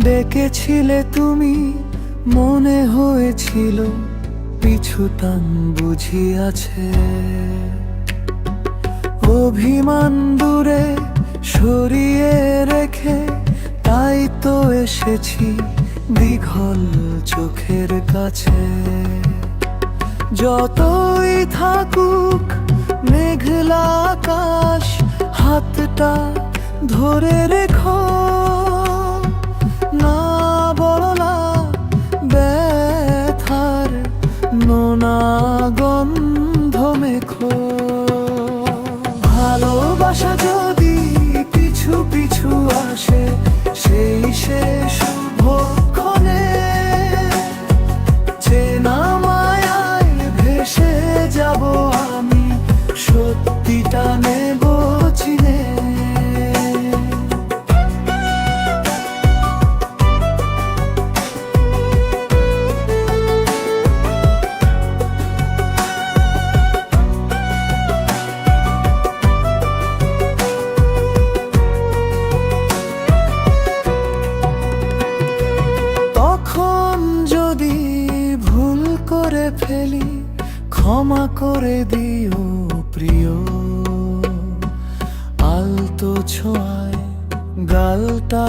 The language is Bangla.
ডেকেছিলে তুমি, মনে হয়েছিল পিছু টান বুঝি আছে। অভিমান দূরে সরিয়ে রেখে তাই তো এসেছি দীঘল চোখের কাছে। যতই থাকুক মেঘলা আকাশ, হাতটা ধরে রেখো না, বলা ব্যথার নোনা গন্ধ মেখো। ভালোবাসা যদি পিছু পিছু আসে সেই শেষ শুভক্ষণে, চেনা মায়ায় ভেসে যাব আমি, সত্যিটা নেব চিনে। তখন যদি ভুল করে ফেলি ক্ষমা করে দিও প্রিয়। আলতো ছোঁয়ায় গালটা